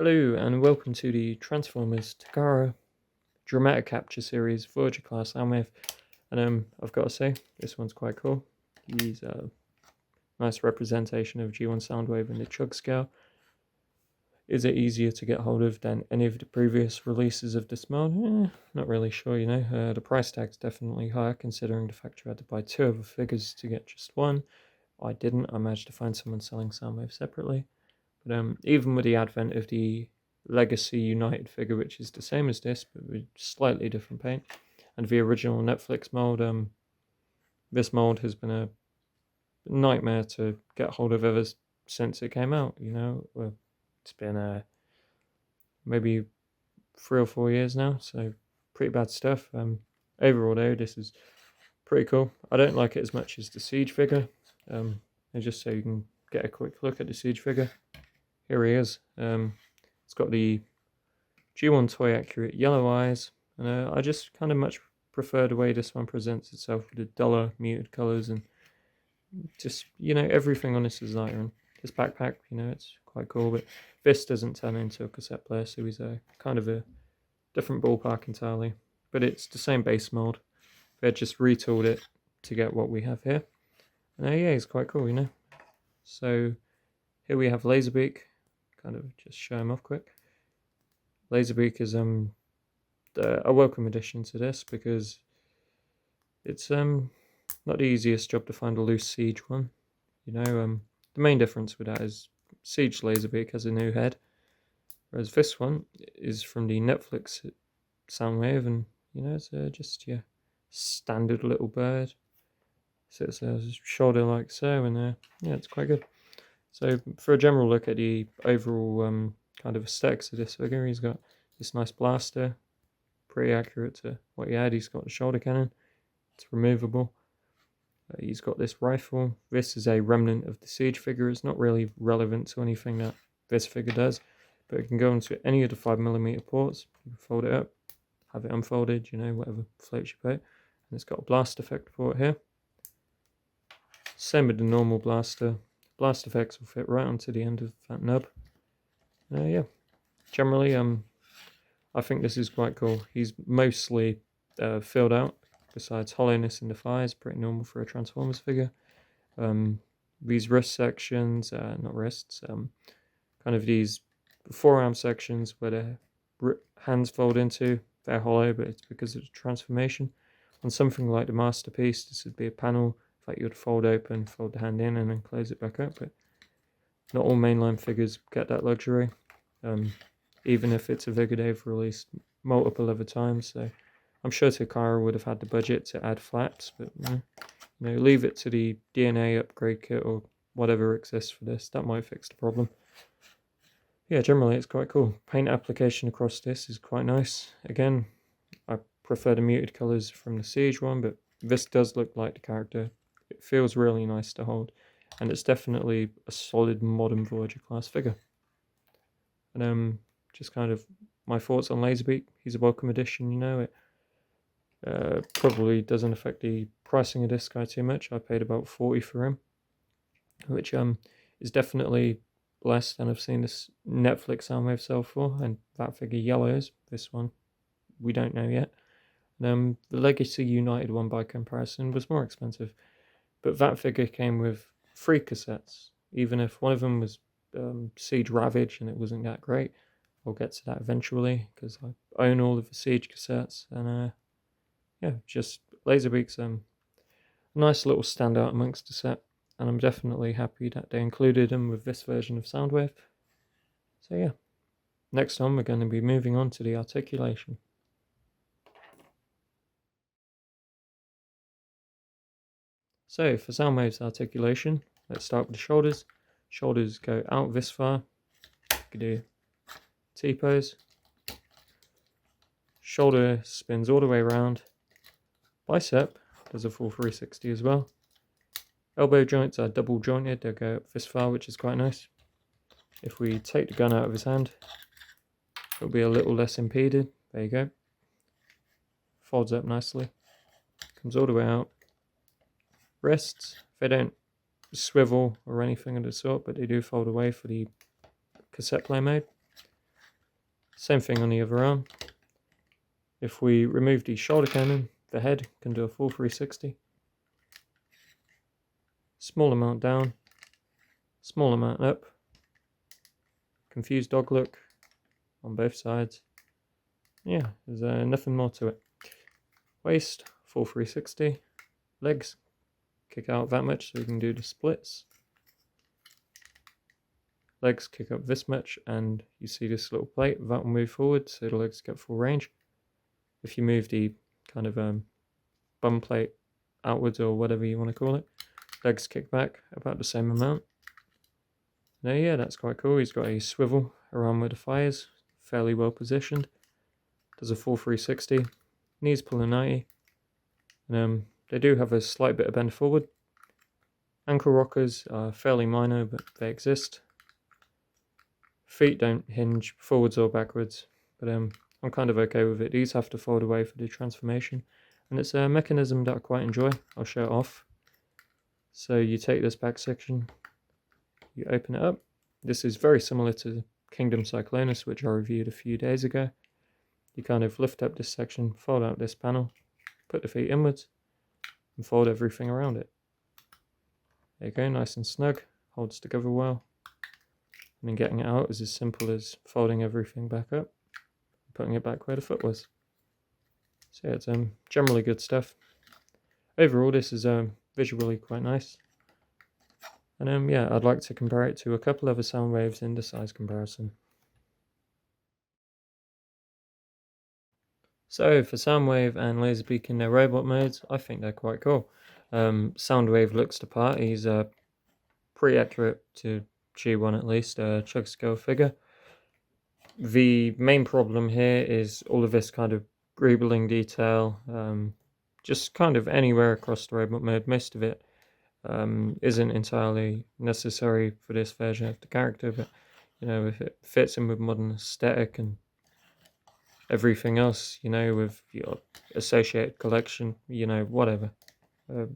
Hello and welcome to the Transformers Takara Dramatic Capture Series Voyager class Soundwave. And I've got to say, this one's quite cool. He's a nice representation of G1 Soundwave in the chug scale. Is it easier to get hold of than any of the previous releases of this mod? Not really sure, you know. The price tag's definitely higher considering the fact you had to buy two other figures to get just one. I didn't. I managed to find someone selling Soundwave separately. But even with the advent of the Legacy United figure, which is the same as this, but with slightly different paint, and the original Netflix mold, this mold has been a nightmare to get hold of ever since it came out. You know, it's been maybe 3 or 4 years now, so pretty bad stuff. Overall, though, this is pretty cool. I don't like it as much as the Siege figure. And just so you can get a quick look at the Siege figure. Here he is. It's got the G1 toy accurate yellow eyes, and I just kind of much prefer the way this one presents itself with the duller muted colours and just, you know, everything on this is lighter. And this backpack, you know, it's quite cool, but this doesn't turn into a cassette player, so he's kind of a different ballpark entirely. But it's the same base mold. They just retooled it to get what we have here. And yeah, he's quite cool, you know. So here we have Laserbeak. Kind of just show him off quick. Laserbeak is a welcome addition to this because it's not the easiest job to find a loose Siege one. You know, the main difference with that is Siege Laserbeak has a new head, whereas this one is from the Netflix Soundwave, and you know, it's just your standard little bird. Sits a shoulder like so, and yeah, it's quite good. So for a general look at the overall kind of aesthetics of this figure, he's got this nice blaster, pretty accurate to what he had. He's got a shoulder cannon, it's removable. He's got this rifle. This is a remnant of the Siege figure. It's not really relevant to anything that this figure does, but it can go into any of the 5mm ports. You can fold it up, have it unfolded, you know, whatever floats your boat. And it's got a blast effect port here. Same with the normal blaster. Blast effects will fit right onto the end of that nub. Yeah, generally, I think this is quite cool. He's mostly filled out, besides hollowness in the thighs, pretty normal for a Transformers figure. These wrist sections, not wrists, kind of these forearm sections where the hands fold into, they're hollow, but it's because of the transformation. On something like the Masterpiece, this would be a panel that you would fold open, fold the hand in, and then close it back up. But not all mainline figures get that luxury, even if it's a figure they've released multiple other times. So I'm sure Takara would have had the budget to add flaps, but you know, leave it to the DNA upgrade kit or whatever exists for this. That might fix the problem. Yeah, generally it's quite cool. Paint application across this is quite nice. Again, I prefer the muted colours from the Siege one, but this does look like the character. It feels really nice to hold, and it's definitely a solid modern Voyager class figure. And just kind of my thoughts on Laserbeak. He's a welcome addition, you know. It probably doesn't affect the pricing of this guy too much. I paid about 40 for him, which is definitely less than I've seen this Netflix Soundwave sell for, and that figure yellows. This one we don't know yet. The Legacy United one by comparison was more expensive, but that figure came with 3 cassettes, even if one of them was Siege Ravage and it wasn't that great. I'll get to that eventually because I own all of the Siege cassettes, and yeah, just Laserbeak's a nice little standout amongst the set, and I'm definitely happy that they included him with this version of Soundwave. So yeah, next on we're going to be moving on to the Articulation. So for Soundwave's Articulation, let's start with the shoulders. Shoulders go out this far. You can do T-pose. Shoulder spins all the way around. Bicep does a full 360 as well. Elbow joints are double jointed. They'll go up this far, which is quite nice. If we take the gun out of his hand, it'll be a little less impeded. There you go. Folds up nicely. Comes all the way out. Wrists, they don't swivel or anything of the sort, but they do fold away for the cassette player mode. Same thing on the other arm. If we remove the shoulder cannon, the head can do a full 360. Small amount down, small amount up. Confused dog look on both sides. Yeah, there's nothing more to it. Waist, full 360. Legs, kick out that much so you can do the splits. Legs kick up this much, and you see this little plate, that will move forward so the legs get full range. If you move the kind of bum plate outwards, or whatever you want to call it, legs kick back about the same amount. Now yeah, that's quite cool. He's got a swivel around where the thigh is, fairly well positioned. Does a full 360, knees pull a 90. And they do have a slight bit of bend forward. Ankle rockers are fairly minor, but they exist. Feet don't hinge forwards or backwards, but I'm kind of okay with it. These have to fold away for the transformation, and it's a mechanism that I quite enjoy. I'll show it off. So you take this back section, you open it up. This is very similar to Kingdom Cyclonus, which I reviewed a few days ago. You kind of lift up this section, fold out this panel, put the feet inwards, and fold everything around it. There you go, nice and snug, holds together well. And then getting it out is as simple as folding everything back up, putting it back where the foot was. So yeah, it's generally good stuff. Overall, this is visually quite nice. And yeah, I'd like to compare it to a couple other Soundwaves in the size comparison. So for Soundwave and Laserbeak in their robot modes, I think they're quite cool. Soundwave looks the part. He's pretty accurate to G1 at least, chug scale figure. The main problem here is all of this kind of greebling detail, just kind of anywhere across the robot mode. Most of it isn't entirely necessary for this version of the character, but you know, if it fits in with modern aesthetic and everything else, you know, with your associated collection, you know, whatever,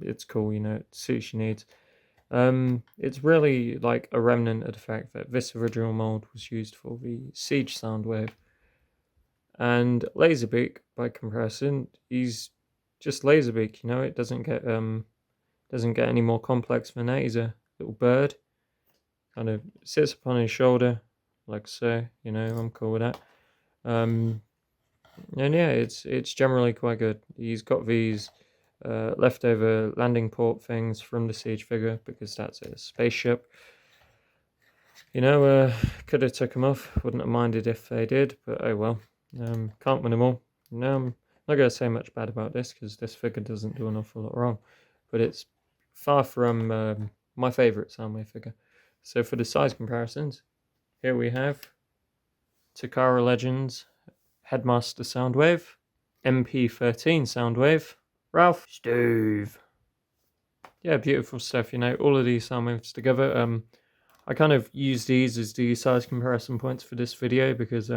it's cool, you know, it suits your needs. It's really like a remnant of the fact that this original mold was used for the Siege Soundwave, and Laserbeak, by comparison, he's just Laserbeak. You know, it doesn't get any more complex than that. He's a little bird, kind of sits upon his shoulder like so. You know, I'm cool with that. And yeah, it's generally quite good. He's got these leftover landing port things from the Siege figure, because that's a spaceship. You know, could have took them off, wouldn't have minded if they did, but oh well. Can't win them all. No, I'm not going to say much bad about this, because this figure doesn't do an awful lot wrong, but it's far from my favourite Soundwave figure. So for the size comparisons, here we have Takara Legends Headmaster Soundwave, MP13 Soundwave, Ralph, Steve. Yeah, beautiful stuff, you know, all of these Soundwaves together. I kind of use these as the size comparison points for this video, because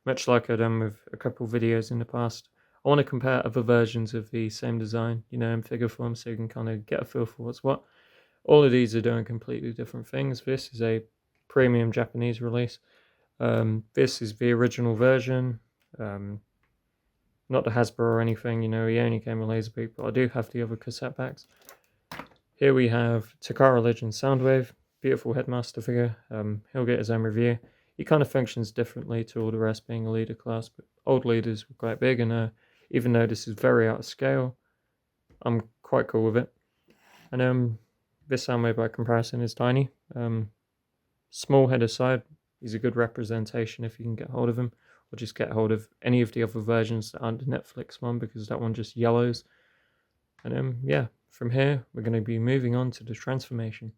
much like I've done with a couple videos in the past, I want to compare other versions of the same design, you know, in figure form, so you can kind of get a feel for what's what. All of these are doing completely different things. This is a premium Japanese release. This is the original version. Not the Hasbro or anything, you know, he only came with Laserbeak, but I do have the other cassette packs. Here we have Takara Legends Soundwave, beautiful Headmaster figure. He'll get his own review. He kind of functions differently to all the rest, being a leader class, but old leaders were quite big, and even though this is very out of scale, I'm quite cool with it. And this Soundwave by comparison is tiny. Small head aside, he's a good representation if you can get hold of him, or just get hold of any of the other versions that aren't the Netflix one, because that one just yellows. And yeah, from here we're going to be moving on to the transformation.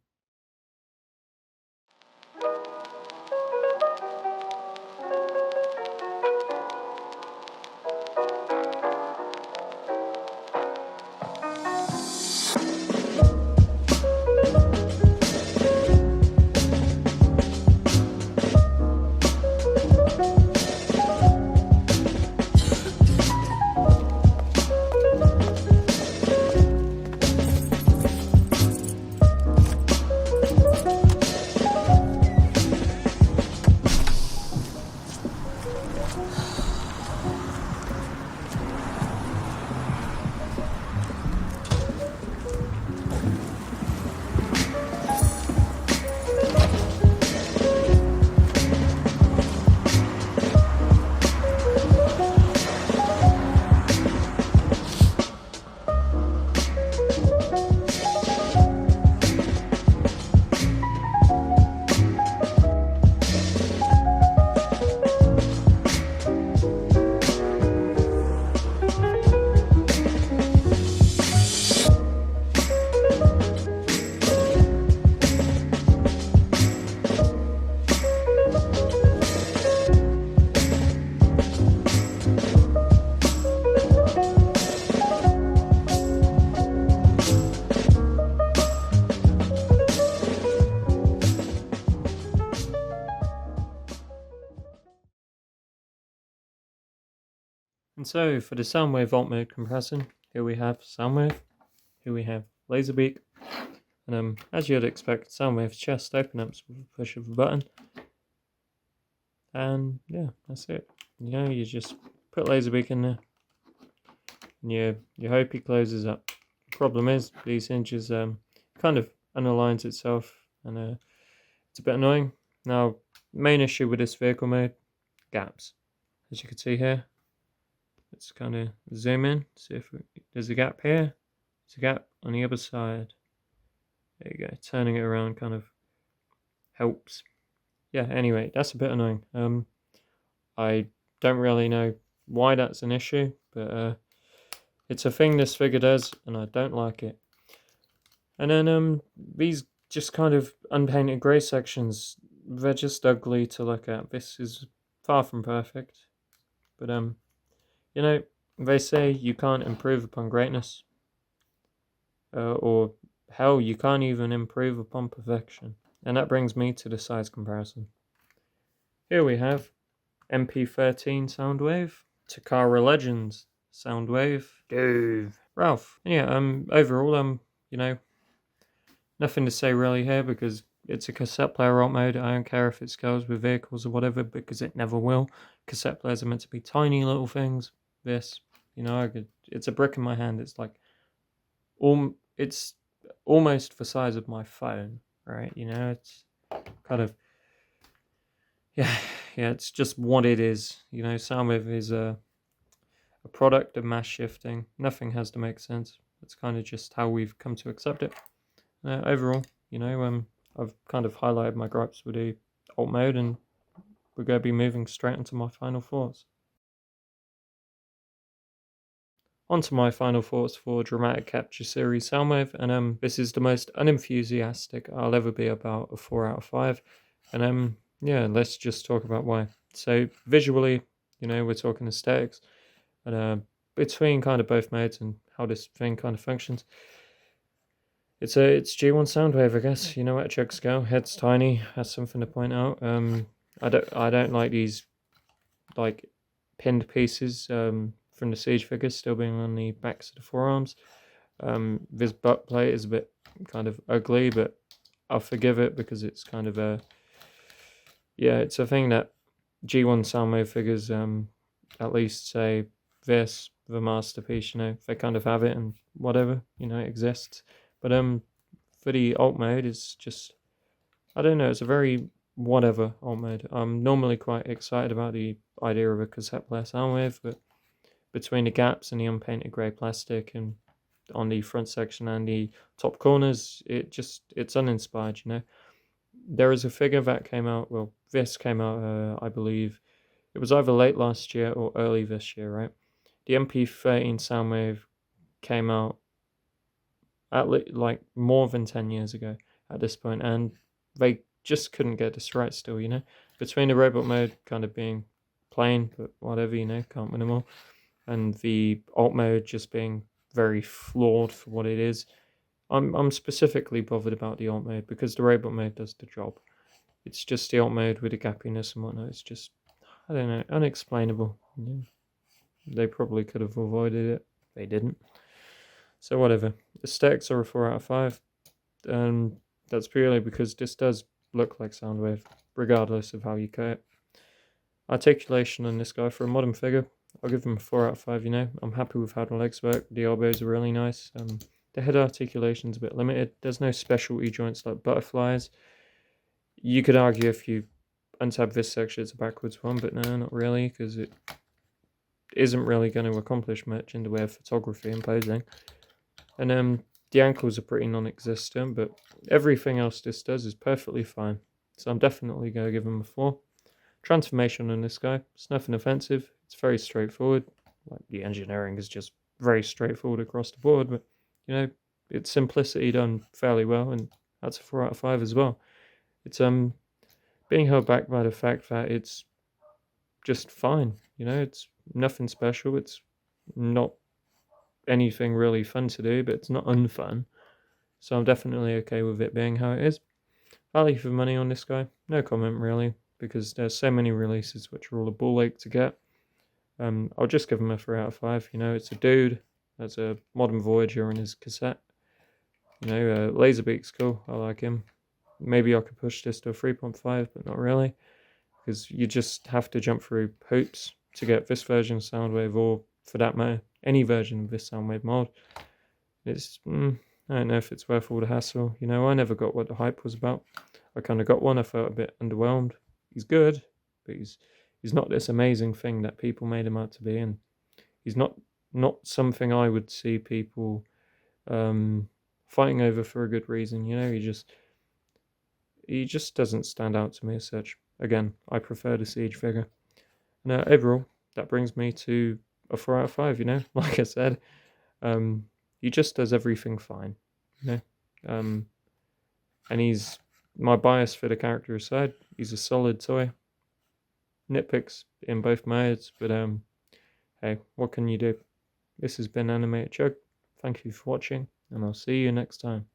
And so for the Soundwave alt mode comparison, here we have Soundwave, here we have Laserbeak, and as you'd expect, Soundwave's chest open ups with a push of a button. And yeah, that's it. You know, you just put Laserbeak in there, and you hope he closes up. The problem is, these hinges kind of unaligns itself, and it's a bit annoying. Now, main issue with this vehicle mode, gaps. As you can see here, let's kind of zoom in, see if there's a gap here, there's a gap on the other side. There you go, turning it around kind of helps. Yeah, anyway, that's a bit annoying. I don't really know why that's an issue, but it's a thing this figure does, and I don't like it. And then these just kind of unpainted grey sections, they're just ugly to look at. This is far from perfect, but you know, they say you can't improve upon greatness, or hell, you can't even improve upon perfection. And that brings me to the size comparison. Here we have MP13 Soundwave, Takara Legends Soundwave, Dave, Ralph. And yeah, overall, you know, nothing to say really here because it's a cassette player alt mode. I don't care if it scales with vehicles or whatever because it never will. Cassette players are meant to be tiny little things. This, you know, it's a brick in my hand. It's like, it's almost the size of my phone, right? You know, it's kind of, yeah, it's just what it is. You know, Soundwave is a product of mass shifting. Nothing has to make sense. It's kind of just how we've come to accept it. Overall, you know, I've kind of highlighted my gripes with the alt mode, and we're going to be moving straight into my final thoughts. On to my final thoughts for Dramatic Capture Series Soundwave, and this is the most unenthusiastic I'll ever be about a 4 out of 5, and yeah, let's just talk about why. So visually, you know, we're talking aesthetics, and between kind of both modes and how this thing kind of functions. It's G1 Soundwave, I guess. You know, at check scale, head's tiny. That's something to point out. I don't like these like pinned pieces from the Siege figures still being on the backs of the forearms. This butt plate is a bit kind of ugly, but I'll forgive it because it's kind of it's a thing that G1 Soundwave figures at least say this the masterpiece. You know, they kind of have it and whatever, you know, it exists. But for the alt mode, it's just, I don't know, it's a very whatever alt mode. I'm normally quite excited about the idea of a cassette player Soundwave, but between the gaps and the unpainted grey plastic and on the front section and the top corners, it's uninspired, you know. There is a figure that came out, well, this came out, I believe, it was either late last year or early this year, right? The MP13 Soundwave came out like more than 10 years ago at this point, and they just couldn't get this right still, you know, between the robot mode kind of being plain, but whatever, you know, can't win them all, and the alt mode just being very flawed for what it is. I'm specifically bothered about the alt mode because the robot mode does the job. It's just the alt mode with the gappiness and whatnot. It's just, I don't know, unexplainable. Yeah. They probably could have avoided it. They didn't. So whatever. Aesthetics are a 4 out of 5. And that's purely because this does look like Soundwave, regardless of how you cut it. Articulation on this guy for a modern figure, I'll give him a 4 out of 5, you know. I'm happy with how the legs work. The elbows are really nice. The head articulation's a bit limited. There's no special E-joints like butterflies. You could argue if you untab this section it's a backwards one, but no, not really, because it isn't really going to accomplish much in the way of photography and posing. And the ankles are pretty non-existent, but everything else this does is perfectly fine. So I'm definitely going to give him a 4. Transformation on this guy, it's nothing offensive. It's very straightforward. Like, the engineering is just very straightforward across the board, but you know, it's simplicity done fairly well, and that's a 4 out of 5 as well. It's being held back by the fact that it's just fine. You know, it's nothing special. It's not anything really fun to do, but it's not unfun. So I'm definitely okay with it being how it is. Value for money on this guy, no comment really, because there's so many releases which are all a ball ache to get. I'll just give him a 3 out of 5. You know, it's a dude. That's a Modern Voyager on his cassette. You know, Laserbeak's cool. I like him. Maybe I could push this to a 3.5, but not really, because you just have to jump through hoops to get this version of Soundwave, or for that matter, any version of this Soundwave mod. It's I don't know if it's worth all the hassle. You know, I never got what the hype was about. I kind of got one. I felt a bit underwhelmed. He's good, but he's not this amazing thing that people made him out to be, and he's not something I would see people fighting over for a good reason. You know, he just doesn't stand out to me as such. Again, I prefer the Siege figure. And overall, that brings me to a 4 out of 5. You know, like I said, he just does everything fine. You know, and he's, my bias for the character aside, he's a solid toy. Nitpicks in both modes, but hey, what can you do? This has been Animated Chug. Thank you for watching, and I'll see you next time.